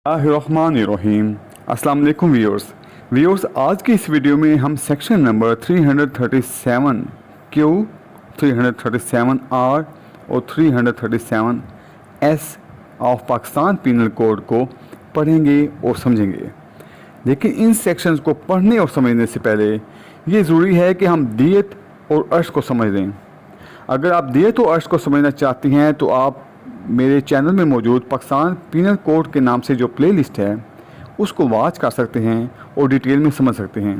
बिस्मिल्लाहिर्रहमानिर्रहीम। अस्सलाम वालेकुम व्यूअर्स, आज की इस वीडियो में हम सेक्शन नंबर 337 क्यू, 337 आर और 337 S of Pakistan penal code को पढ़ेंगे और समझेंगे। लेकिन इन सेक्शंस को पढ़ने और समझने से पहले ये ज़रूरी है कि हम दियत और अर्श को समझ लें। अगर आप दियत और अर्श को समझना चाहती हैं तो आप मेरे चैनल में मौजूद पाकिस्तान पीनल कोड के नाम से जो प्लेलिस्ट है उसको वॉच कर सकते हैं और डिटेल में समझ सकते हैं।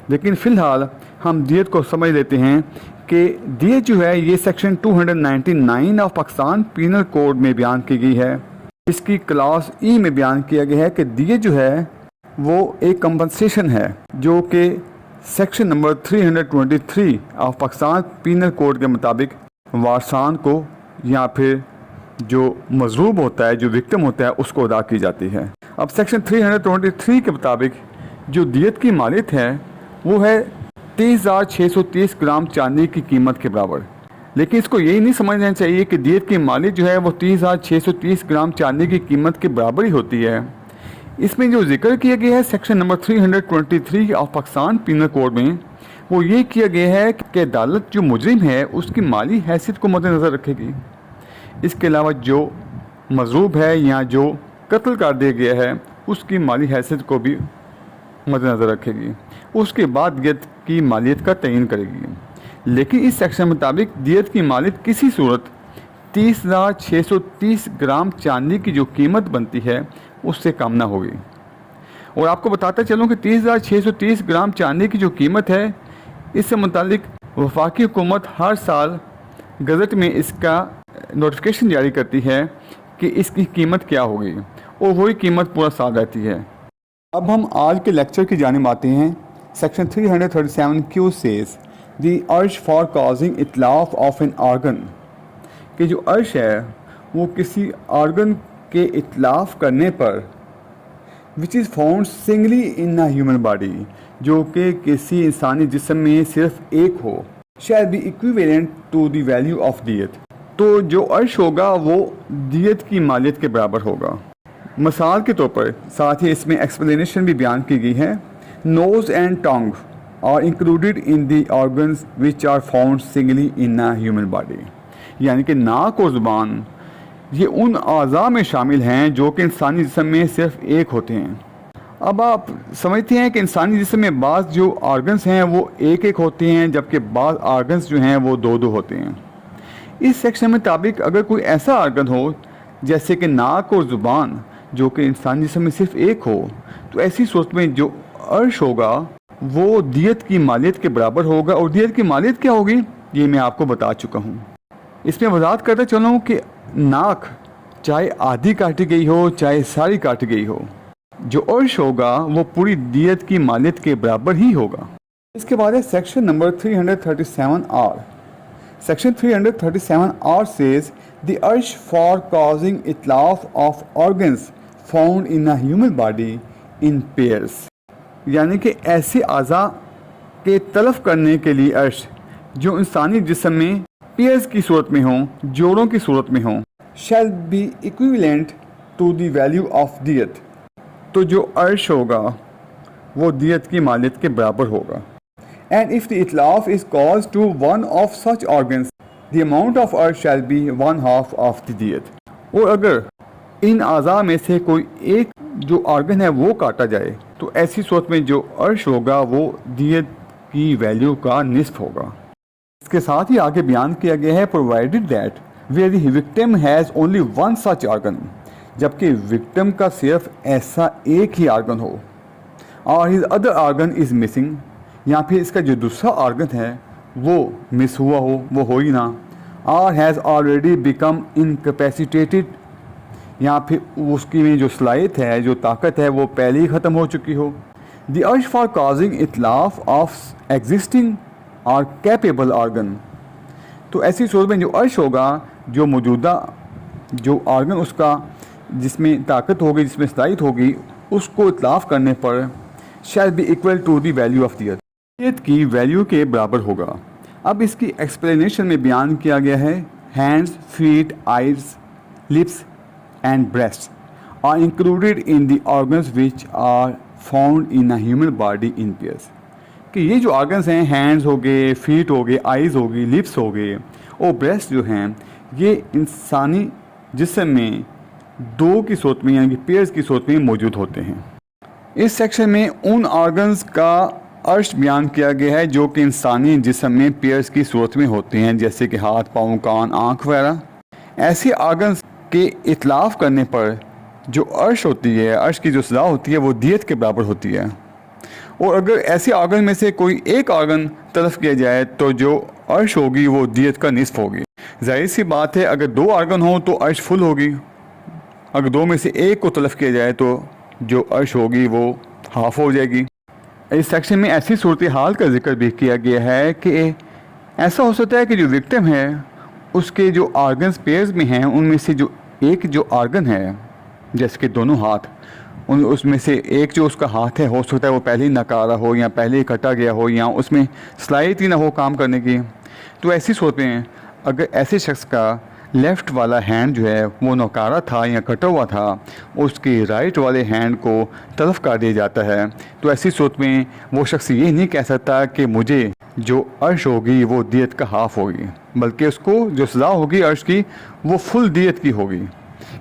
लेकिन फ़िलहाल हम दियत को समझ लेते हैं कि दियत जो है ये section 299 of Pakistan penal code में बयान की गई है। इसकी क्लास ई में बयान किया गया है कि दियत जो है वो एक कंपनसेशन है जो कि section number 323 of Pakistan penal code के मुताबिक वारसान को या फिर जो मजरूब होता है, जो विक्टिम होता है, उसको अदा की जाती है। अब सेक्शन 323 के मुताबिक जो दियत की मालियत है वो है 30,630 ग्राम चांदी की कीमत के बराबर। लेकिन इसको यही नहीं समझना चाहिए कि दियत की मालियत जो है वो 30,630 ग्राम चांदी की कीमत के बराबर ही होती है। इसमें जो जिक्र किया गया है section number 323 of Pakistan penal code में, वो ये किया गया है कि अदालत जो मुजरिम है उसकी माली हैसियत को मद्देनज़र रखेगी। इसके अलावा जो मजरूब है या जो कत्ल कर दिया गया है उसकी माली हैसियत को भी मद्देनज़र रखेगी। उसके बाद दियत की मालियत का तयन करेगी। लेकिन इस सेक्शन के मुताबिक दियत की मालियत किसी सूरत 30,630 ग्राम चांदी की जो कीमत बनती है उससे कम ना होगी। और आपको बताता चलूँ कि 30,630 ग्राम चांदी की जो कीमत है, इससे मुतालिक वफाकी हुकूमत हर साल गज़ट में इसका नोटिफिकेशन जारी करती है कि इसकी कीमत क्या होगी और वही कीमत पूरा साल रहती है। अब हम आज के लेक्चर की जानिब आते हैं। सेक्शन 337 क्यू सेज द अर्श फॉर कॉजिंग इतलाफ ऑफ एन आर्गन, कि जो अर्श है वो किसी आर्गन के इतलाफ करने पर which is found singly in a human body, जो कि किसी इंसानी जिस्म में सिर्फ एक हो, shall be equivalent to the value of दियत, तो जो अर्श होगा वो दियत की मालियत के बराबर होगा। मिसाल के तौर पर साथ ही इसमें एक्सप्लेनेशन भी बयान की गई है। Nose and tongue are included in the organs which are found singly in a human body, यानी कि नाक और ज़ुबान ये उन आज़ा में शामिल हैं जो कि इंसानी जिस्म में सिर्फ एक होते हैं। अब आप समझते हैं कि इंसानी जिस्म में बाज़ जो आर्गन्स हैं वो एक एक होते हैं, जबकि बाज़ आर्गन्स जो हैं वो दो दो होते हैं। इस सेक्शन में मुताबिक अगर कोई ऐसा आर्गन हो जैसे कि नाक और ज़ुबान जो कि इंसानी जिस्म में सिर्फ एक हो, तो ऐसी सूरत में जो अर्श होगा वो दियत की मालियत के बराबर होगा। और दियत की मालियत क्या होगी ये मैं आपको बता चुका हूँ। इसमें वजाहत करता चलूँ कि नाक चाहे आधी काटी गई हो चाहे सारी काटी गई हो, जो अर्श होगा वो पूरी दियत की मालियत के बराबर ही होगा। इसके बाद है section number 337 R. Section 337R says the urge for causing इतलाफ of organs found in a human body in pairs, यानी कि ऐसे अज़ा के तलफ करने के लिए अर्श जो इंसानी जिस्म में पेयर्स की सूरत में हों, जोड़ों की सूरत में हों, shall be equivalent to the value of दियत, तो जो अर्श होगा वो दियत की मालियत के बराबर होगा। And if the itlaf is caused to one of such organs, the amount of अर्श shall be 1/2 of the diyat. और अगर इन आज़ा में से कोई एक जो आर्गन है वो काटा जाए तो ऐसी सूरत में जो अर्श होगा वो दियत की वैल्यू का निस्फ होगा। इसके साथ ही आगे बयान किया गया है provided that where the victim has only one such organ, जबकि विक्टिम का सिर्फ ऐसा एक ही आर्गन हो, और his other organ is missing, या फिर इसका जो दूसरा आर्गन है वो मिस हुआ हो, वो हो ही ना, और हैज़ ऑलरेडी बिकम इनकैपेसिटेटेड, या फिर उसकी में जो सलाहियत है, जो ताकत है वो पहले ही ख़त्म हो चुकी हो। द अर्श फॉर कॉजिंग इतलाफ ऑफ एग्जिस्टिंग और कैपेबल आर्गन, तो ऐसी सूरत में जो अर्श होगा जो मौजूदा जो आर्गन उसका जिसमें ताकत होगी, जिसमें सलाहियत होगी, उसको इतलाफ करने पर shall be equal to the value of दियत, दियत की वैल्यू के बराबर होगा। अब इसकी एक्सप्लेनेशन में बयान किया गया है hands, feet, eyes, lips and breast are included in the organs which are found in a human body in pairs. کہ یہ جو آرگنز ہیں ہینڈز ہو گئے, فیٹ ہو گئے, آئیز ہو گئی, لپس ہو گئے اور بریسٹ جو ہیں یہ انسانی جسم میں دو کی صورت میں یعنی کہ پیئرز کی صورت میں موجود ہوتے ہیں. اس سیکشن میں ان آرگنز کا عرش بیان کیا گیا ہے جو کہ انسانی جسم میں پیئرز کی صورت میں ہوتے ہیں, جیسے کہ ہاتھ, پاؤں, کان, آنکھ وغیرہ. ایسے آرگنز کے اتلاف کرنے پر جو عرش ہوتی ہے, عرش کی جو سزا ہوتی ہے وہ دیت کے برابر ہوتی ہے. اور اگر ایسے آرگن میں سے کوئی ایک آرگن تلف کیا جائے تو جو عرش ہوگی وہ دیت کا نصف ہوگی. ظاہر سی بات ہے اگر دو آرگن ہوں تو عرش فل ہوگی, اگر دو میں سے ایک کو تلف کیا جائے تو جو عرش ہوگی وہ ہاف ہو جائے گی. اس سیکشن میں ایسی صورتحال کا ذکر بھی کیا گیا ہے کہ ایسا ہو سکتا ہے کہ جو وکٹم ہے اس کے جو آرگنز پیئرز میں ہیں ان میں سے جو ایک جو آرگن ہے جیسے کہ دونوں ہاتھ, اس میں سے ایک جو اس کا ہاتھ ہے ہو سکتا ہے وہ پہلے ہی ناکارہ ہو یا پہلے ہی کٹا گیا ہو یا اس میں صلاحیت ہی نہ ہو کام کرنے کی. تو ایسی صورت میں اگر ایسے شخص کا لیفٹ والا ہینڈ جو ہے وہ ناکارہ تھا یا کٹا ہوا تھا, اس کے رائٹ والے ہینڈ کو تلف کر دیا جاتا ہے, تو ایسی صورت میں وہ شخص یہ نہیں کہہ سکتا کہ مجھے جو عرش ہوگی وہ دیت کا ہاف ہوگی, بلکہ اس کو جو سزا ہوگی عرش کی وہ فل دیت کی ہوگی,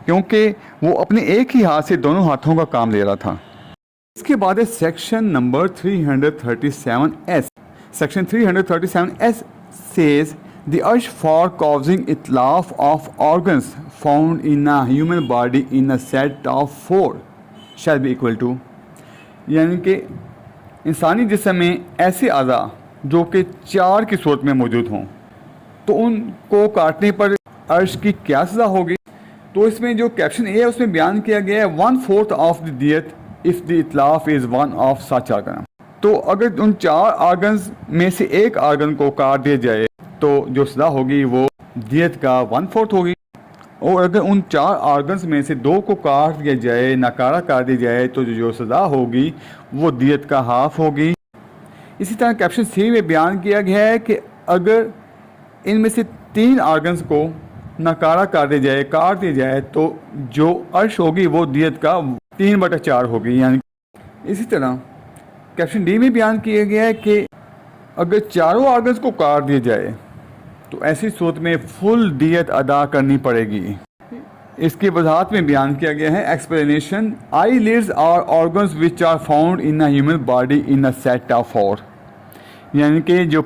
کیونکہ وہ اپنے ایک ہی ہاتھ سے دونوں ہاتھوں کا کام لے رہا تھا. اس کے بعد ہے section number 337S. Section 337S says the urge for causing itlaf of organs found in a human body in a set of 4 shall be equal to, یعنی کہ انسانی جسم میں ایسے اعضاء جو کہ 4 کی صورت میں موجود ہوں تو ان کو کاٹنے پر عرش کی کیا سزا ہوگی. تو اس میں جو کیپشن اے ہے اس میں بیان کیا گیا ہے 1/4 آف دی دیت if the اطلاف is one of such organ. تو اگر ان 4 آرگنز میں سے ایک آرگن کو کاٹ دیا جائے تو جو سزا ہوگی وہ دیت کا 1/4 ہوگی, اور اگر ان 4 آرگنز میں سے 2 کو کاٹ دیا جائے, ناکارہ کر دیا جائے تو جو سزا ہوگی وہ دیت کا ہاف ہوگی. اسی طرح کیپشن سی میں بیان کیا گیا ہے کہ اگر ان میں سے 3 آرگنز کو ناکارہ کر دیا جائے, کاٹ دیا جائے تو جو عرش ہوگی وہ دیت کا 3/4 ہوگی. یعنی اسی طرح کیپشن ڈی میں بیان کیا گیا ہے کہ اگر چاروں آرگنز کو کاٹ دیا جائے تو ایسی صورت میں فل دیت ادا کرنی پڑے گی. اس کی وضاحت میں بیان کیا گیا ہے explanation eyelids are organs which are found in a human body in a set of 4, یعنی کہ جو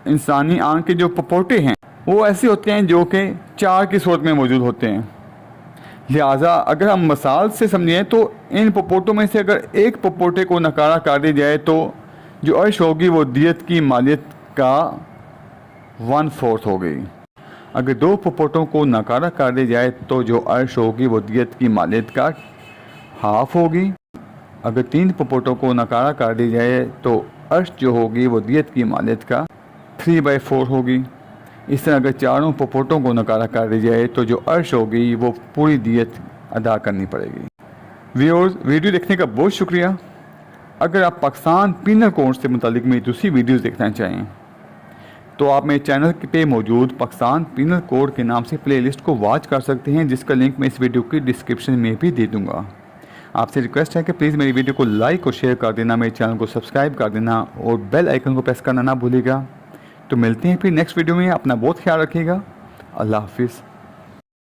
انسانی آنکھ کے جو پپوٹے ہیں وہ ایسے ہوتے ہیں جو کہ 4 کی صورت میں موجود ہوتے ہیں. لہٰذا اگر ہم مثال سے سمجھیں تو ان پپوٹوں میں سے اگر ایک پپوٹے کو ناکارہ کر دیا جائے تو جو عرش ہوگی وہ دیت کی مالیت کا 1/4 ہو گئی. اگر 2 پپوٹوں کو ناکارہ کر دیا جائے تو جو عرش ہوگی وہ دیت کی مالیت کا ہاف ہوگی. اگر 3 پپوٹوں کو ناکارہ کر دی جائے تو عرش جو ہوگی وہ دیت کی مالیت کا 3/4 ہوگی. اس طرح اگر 4 پپوٹوں کو ناکارہ کر دی جائے تو جو عرش ہوگی وہ پوری دیت ادا کرنی پڑے گی. ویورز, ویڈیو دیکھنے کا بہت شکریہ. اگر آپ پاکستان پینل کوڈ سے متعلق میں دوسری ویڈیوز دیکھنا چاہیں تو آپ میرے چینل پہ موجود پاکستان پینل کوڈ کے نام سے پلے لسٹ کو واچ کر سکتے ہیں, جس کا لنک میں اس ویڈیو کی ڈسکرپشن میں بھی دے دوں گا. آپ سے ریکویسٹ ہے کہ پلیز میری ویڈیو کو لائک اور شیئر کر دینا, میرے چینل کو سبسکرائب کر دینا اور بیل آئیکن کو پریس کرنا نہ بھولیے گا. تو ملتے ہیں پھر نیکسٹ ویڈیو میں. اپنا بہت خیال رکھیے گا. اللہ حافظ.